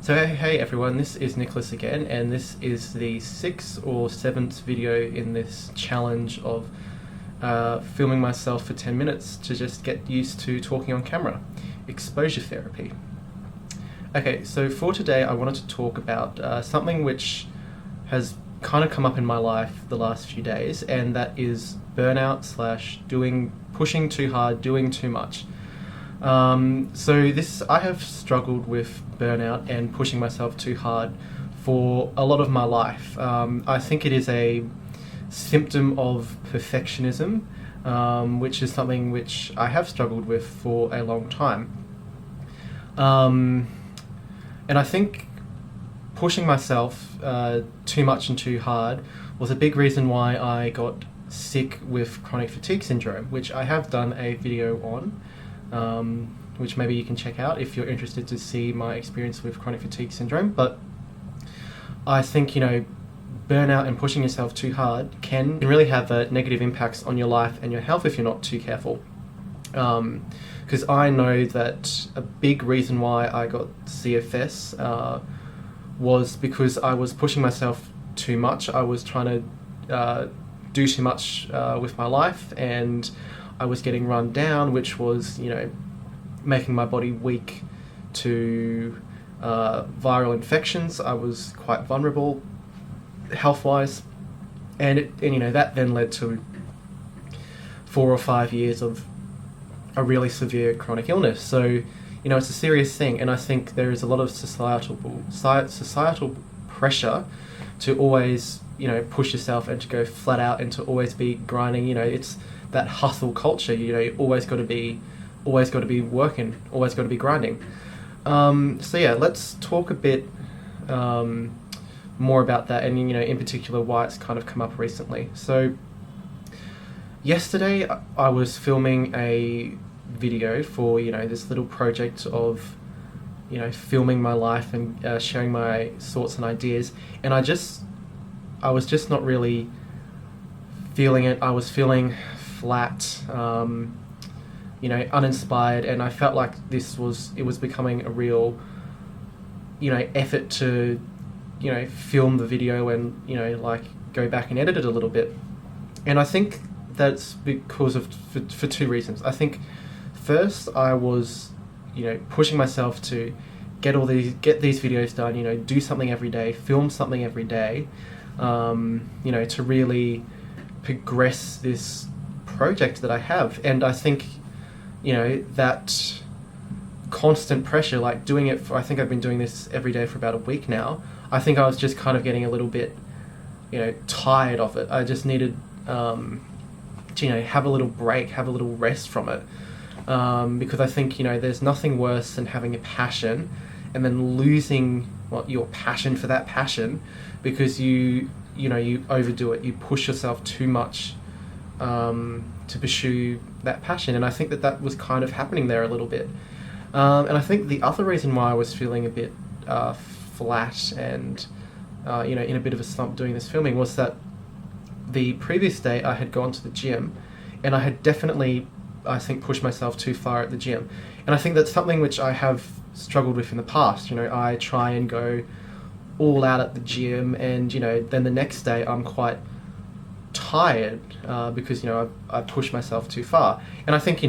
So hey everyone, this is Nicholas again, and this is the 6th or 7th video in this challenge of filming myself for 10 minutes to just get used to talking on camera. Exposure therapy. Okay, so for today I wanted to talk about something which has kind of come up in my life the last few days, and that is burnout / pushing too hard, doing too much. I have struggled with burnout and pushing myself too hard for a lot of my life. I think it is a symptom of perfectionism, which is something which I have struggled with for a long time. And I think pushing myself too much and too hard was a big reason why I got sick with chronic fatigue syndrome, which I have done a video on. Which maybe you can check out if you're interested to see my experience with chronic fatigue syndrome. But I think, burnout and pushing yourself too hard can really have negative impacts on your life and your health if you're not too careful. Because I know that a big reason why I got CFS was because I was pushing myself too much. I was trying to do too much with my life, and I was getting run down, which was, making my body weak to viral infections. I was quite vulnerable health-wise, and that then led to 4 or 5 years of a really severe chronic illness. So, it's a serious thing, and I think there is a lot of societal pressure to always, push yourself and to go flat out and to always be grinding. It's that hustle culture. You always got to be working, always got to be grinding. Let's talk a bit more about that, and in particular why it's kind of come up recently. So yesterday I was filming a video for this little project of filming my life and sharing my thoughts and ideas, and I was just not really feeling it. I was feeling flat, uninspired, and I felt like it was becoming a real, effort to, film the video and, go back and edit it a little bit. And I think that's because for two reasons. I think first I was, pushing myself to get these videos done, do something every day, film something every day, to really progress this project that I have. And I think that constant pressure, like doing it for, I think I've been doing this every day for about a week now. I think I was just kind of getting a little bit tired of it. I just needed to have a little break, have a little rest from it, because I think there's nothing worse than having a passion and then losing your passion for that passion because you overdo it, you push yourself too much to pursue that passion. And I think that was kind of happening there a little bit. And I think the other reason why I was feeling a bit flat and in a bit of a slump doing this filming was that the previous day I had gone to the gym, and I had definitely, I think, pushed myself too far at the gym. And I think that's something which I have struggled with in the past. I try and go all out at the gym, and then the next day I'm quite tired because I pushed myself too far. And I think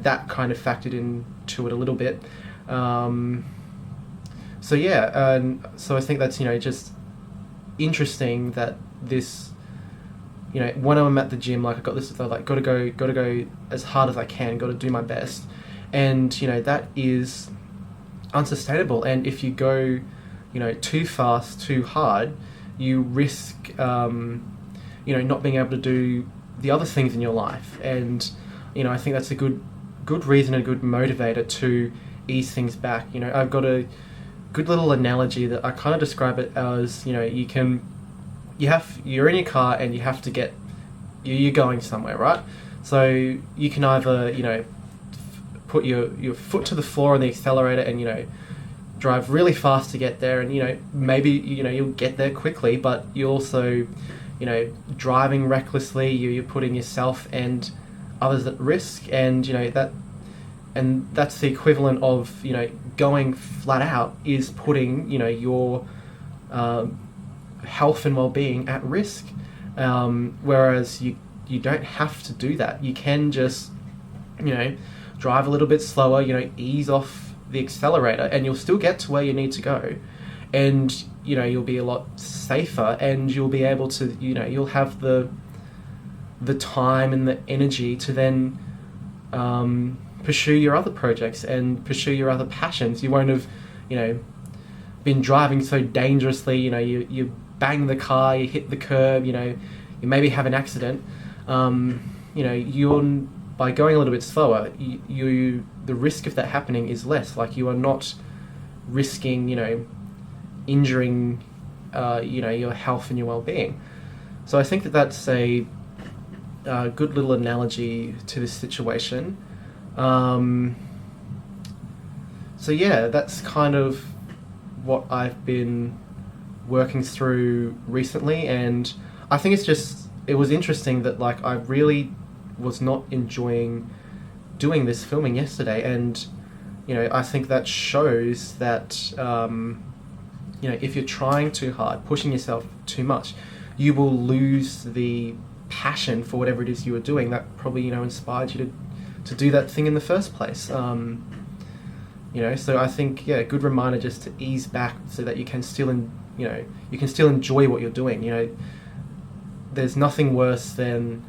that kind of factored into it a little bit. So I think that's just interesting that this, when I'm at the gym, like I got this, like got to go as hard as I can, got to do my best, and that is unsustainable. And if you go too fast, too hard, you risk not being able to do the other things in your life. And I think that's a good reason, a good motivator to ease things back. I've got a good little analogy that I kind of describe it as, you're in your car and you have to you're going somewhere, right? So you can either put your foot to the floor on the accelerator and drive really fast to get there, and maybe you'll get there quickly, but you also driving recklessly, you're putting yourself and others at risk, and that and that's the equivalent of, you know, going flat out is putting, you know, your health and well-being at risk. Whereas you don't have to do that. You can just, you know, drive a little bit slower, you know, ease off the accelerator, and you'll still get to where you need to go. And, you know, you'll be a lot safer, and you'll be able to, you know, you'll have the time and the energy to then pursue your other projects and pursue your other passions. You won't have, you know, been driving so dangerously, you know, you bang the car, you hit the curb, you know, you maybe have an accident. You know, by going a little bit slower, the risk of that happening is less. Like, you are not risking, you know, injuring, you know, your health and your well-being. So I think that that's a good little analogy to this situation. So yeah, that's kind of what I've been working through recently, and I think it was interesting that, like, I really was not enjoying doing this filming yesterday, and, you know, I think that shows that, you know, if you're trying too hard, pushing yourself too much, you will lose the passion for whatever it is you were doing that probably, you know, inspired you to do that thing in the first place. You know, so I think, yeah, a good reminder just to ease back so that you can still, you know, you can still enjoy what you're doing. You know, there's nothing worse than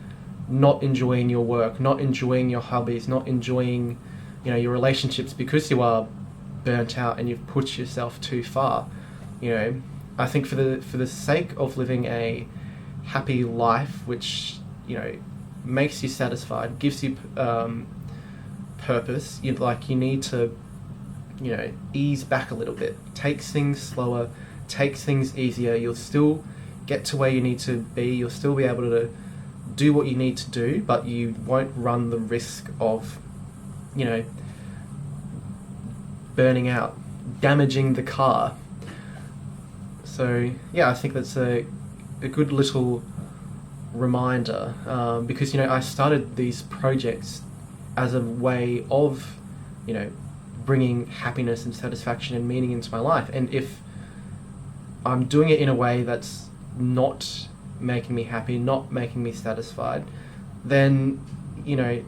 not enjoying your work, not enjoying your hobbies, not enjoying, you know, your relationships because you are burnt out and you've pushed yourself too far. You know, I think for the sake of living a happy life, which, you know, makes you satisfied, gives you purpose, you need to, you know, ease back a little bit, take things slower, take things easier. You'll still get to where you need to be, you'll still be able to do what you need to do, but you won't run the risk of, you know, burning out, damaging the car. So yeah, I think that's a good little reminder, because, you know, I started these projects as a way of, you know, bringing happiness and satisfaction and meaning into my life, and if I'm doing it in a way that's not making me happy, not making me satisfied, then, you know,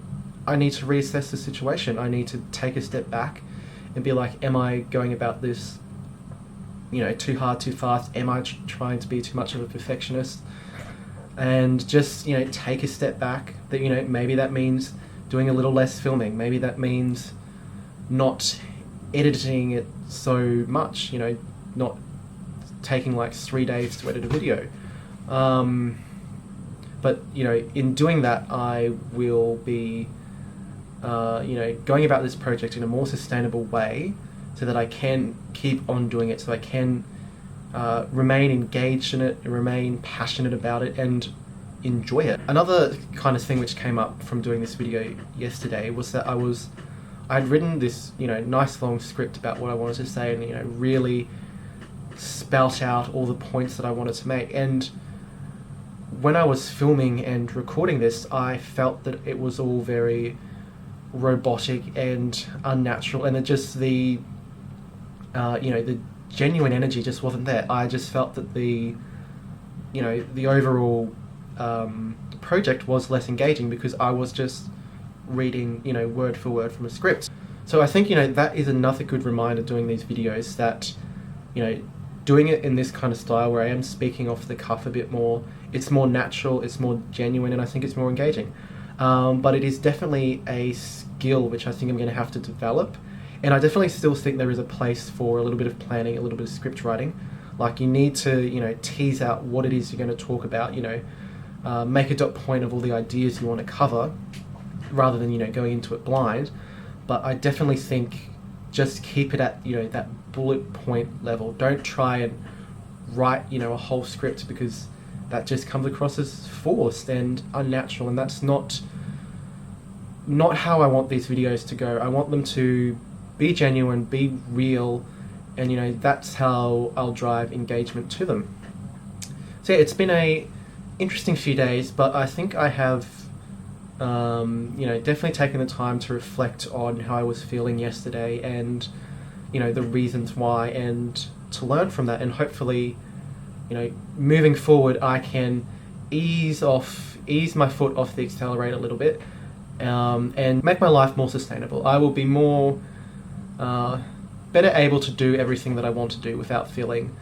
I need to reassess the situation. I need to take a step back and be like, am I going about this, you know, too hard, too fast? Am I trying to be too much of a perfectionist? And just, you know, take a step back. That, you know, maybe that means doing a little less filming. Maybe that means not editing it so much, you know, not taking like 3 days to edit a video. But, you know, in doing that, I will be, you know, going about this project in a more sustainable way so that I can keep on doing it, so I can remain engaged in it, remain passionate about it, and enjoy it. Another kind of thing which came up from doing this video yesterday was that I'd written this, you know, nice long script about what I wanted to say, and, you know, really spout out all the points that I wanted to make. And when I was filming and recording this, I felt that it was all very robotic and unnatural, and it just you know, the genuine energy just wasn't there. I just felt that the overall project was less engaging because I was just reading, you know, word for word from a script. So I think, you know, that is another good reminder doing these videos that, you know, doing it in this kind of style where I am speaking off the cuff a bit more, it's more natural, it's more genuine, and I think it's more engaging. But it is definitely a skill which I think I'm going to have to develop, and I definitely still think there is a place for a little bit of planning, a little bit of script writing. Like, you need to, you know, tease out what it is you're going to talk about, you know, make a dot point of all the ideas you want to cover, rather than, you know, going into it blind. But I definitely think just keep it at, you know, that bullet point level. Don't try and write, you know, a whole script, because that just comes across as forced and unnatural, and that's not how I want these videos to go. I want them to be genuine, be real, and, you know, that's how I'll drive engagement to them. So yeah, it's been a interesting few days, but I think I have Definitely taking the time to reflect on how I was feeling yesterday and, the reasons why, and to learn from that, and hopefully, moving forward, I can ease my foot off the accelerator a little bit, and make my life more sustainable. I will be more better able to do everything that I want to do without feeling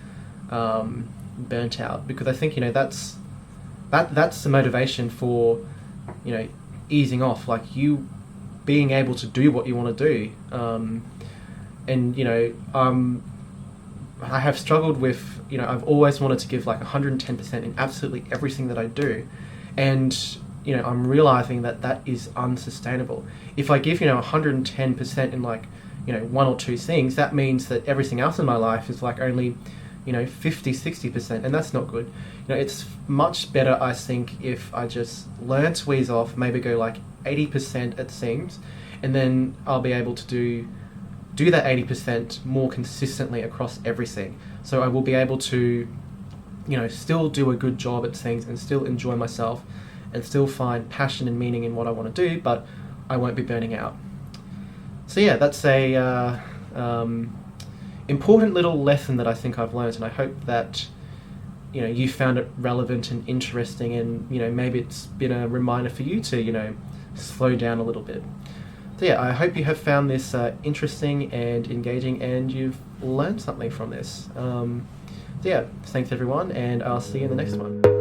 burnt out, because I think that's the motivation for easing off, like you being able to do what you want to do. I have struggled with, I've always wanted to give like 110% in absolutely everything that I do, and I'm realizing that is unsustainable. If I give 110% in like one or two things, that means that everything else in my life is like only 50-60%, and that's not good. It's much better, I think, if I just learn to ease off, maybe go like 80% it seems, and then I'll be able to do that 80% more consistently across everything. So I will be able to still do a good job at things and still enjoy myself and still find passion and meaning in what I want to do, but I won't be burning out. So yeah, that's a important little lesson that I think I've learned, and I hope that you found it relevant and interesting, and maybe it's been a reminder for you to slow down a little bit. So yeah, I hope you have found this interesting and engaging, and you've learned something from this. So yeah, thanks everyone, and I'll see you in the next one.